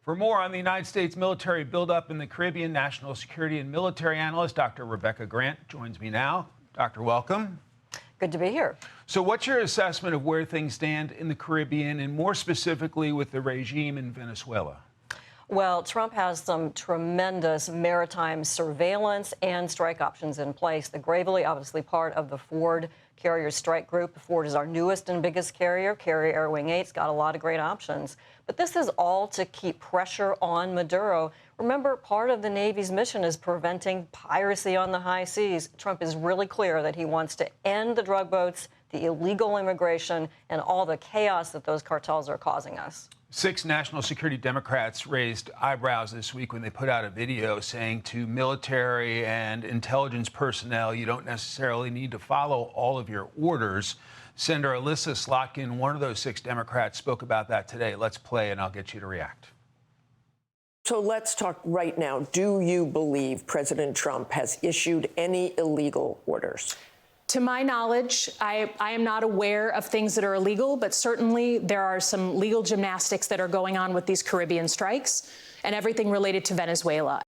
For more on the United States military buildup in the Caribbean, national security and military analyst Dr. Rebecca Grant joins me now. Doctor, welcome. Good to be here. So what's your assessment of where things stand in the Caribbean and more specifically with the regime in Venezuela? Well, Trump has some tremendous maritime surveillance and strike options in place. The Gravely, obviously part of the Ford Carrier Strike Group. Ford is our newest and biggest carrier. Carrier Air Wing 8's got a lot of great options. But this is all to keep pressure on Maduro. Remember, part of the Navy's mission is preventing piracy on the high seas. Trump is really clear that he wants to end the drug boats, the illegal immigration, and all the chaos that those cartels are causing us. 6 national security Democrats raised eyebrows this week when they put out a video saying to military and intelligence personnel, you don't necessarily need to follow all of your orders. Senator Alyssa Slotkin, one of those 6 Democrats, spoke about that today. Let's play and I'll get you to react. So let's talk right now. Do you believe President Trump has issued any illegal orders? To my knowledge, I am not aware of things that are illegal, but certainly there are some legal gymnastics that are going on with these Caribbean strikes and everything related to Venezuela.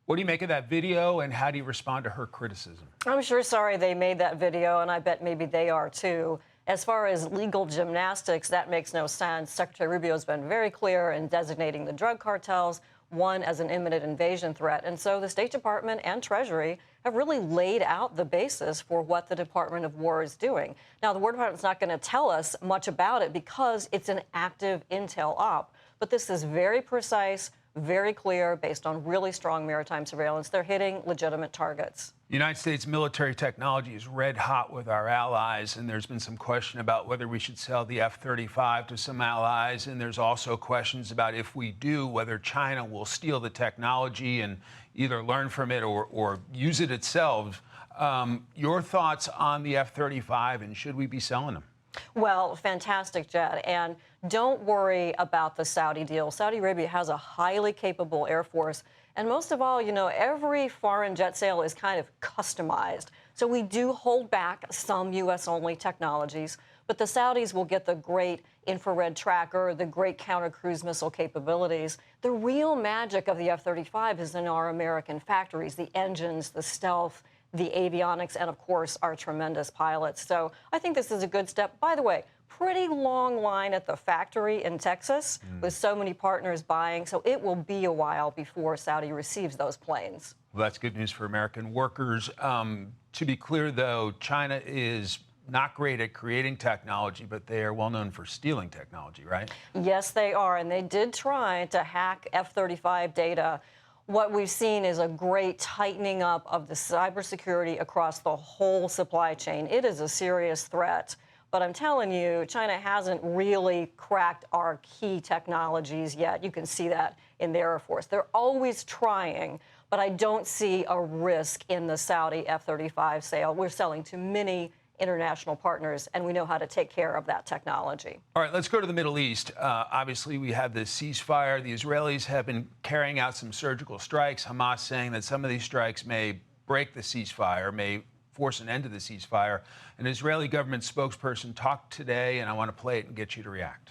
What do you make of that video, and how do you respond to her criticism? I'm sure sorry they made that video, and I bet maybe they are too. As far as legal gymnastics, that makes no sense. Secretary Rubio has been very clear in designating the drug cartels, one as an imminent invasion threat. And so the State Department and Treasury have really laid out the basis for what the Department of War is doing. Now, the War Department's not going to tell us much about it because it's an active intel op. But this is very precise, very clear, based on really strong maritime surveillance. They're hitting legitimate targets. The United States military technology is red hot with our allies, and there's been some question about whether we should sell the F-35 to some allies, and there's also questions about if we do, whether China will steal the technology and either learn from it or use it itself. Your thoughts on the F-35, and should we be selling them? Well, fantastic jet. And don't worry about the Saudi deal. Saudi Arabia has a highly capable Air Force. And most of all, you know, every foreign jet sale is kind of customized. So we do hold back some U.S.-only technologies. But the Saudis will get the great infrared tracker, the great counter-cruise missile capabilities. The real magic of the F-35 is in our American factories, the engines, the stealth, the avionics, and, of course, our tremendous pilots. So I think this is a good step. By the way, pretty long line at the factory in Texas with so many partners buying. So it will be a while before Saudi receives those planes. Well, that's good news for American workers. To be clear, though, China is not great at creating technology, but they are well known for stealing technology, right? Yes, they are. And they did try to hack F-35 data. What we've seen is a great tightening up of the cybersecurity across the whole supply chain. It is a serious threat. But I'm telling you, China hasn't really cracked our key technologies yet. You can see that in the Air Force. They're always trying, but I don't see a risk in the Saudi F-35 sale. We're selling to many international partners, and we know how to take care of that technology. All right, let's go to the Middle East. Obviously, we have this ceasefire. The Israelis have been carrying out some surgical strikes. Hamas saying that some of these strikes may break the ceasefire, may force an end to the ceasefire. An Israeli government spokesperson talked today, and I want to play it and get you to react.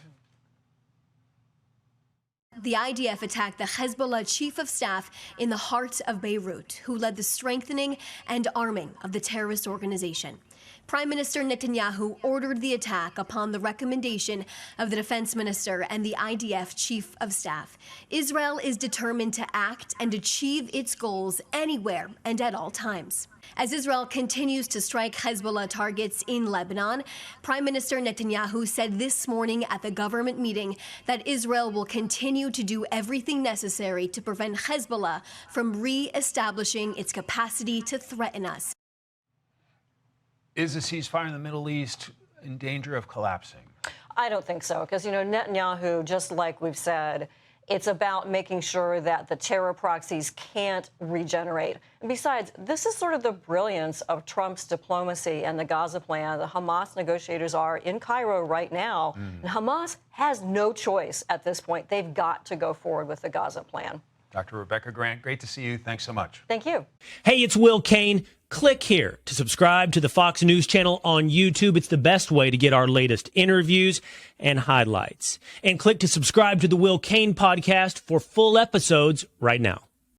The IDF attacked the Hezbollah chief of staff in the heart of Beirut, who led the strengthening and arming of the terrorist organization. Prime Minister Netanyahu ordered the attack upon the recommendation of the defense minister and the IDF chief of staff. Israel is determined to act and achieve its goals anywhere and at all times. As Israel continues to strike Hezbollah targets in Lebanon, Prime Minister Netanyahu said this morning at the government meeting that Israel will continue to do everything necessary to prevent Hezbollah from re-establishing its capacity to threaten us. Is the ceasefire in the Middle East in danger of collapsing? I don't think so, because, you know, Netanyahu, just like we've said, it's about making sure that the terror proxies can't regenerate. And besides, this is sort of the brilliance of Trump's diplomacy and the Gaza plan. The Hamas negotiators are in Cairo right now, and Hamas has no choice at this point. They've got to go forward with the Gaza plan. Dr. Rebecca Grant, great to see you. Thanks so much. Thank you. Hey, it's Will Kane. Click here to subscribe to the Fox News channel on YouTube. It's the best way to get our latest interviews and highlights. And click to subscribe to the Will Kane podcast for full episodes right now.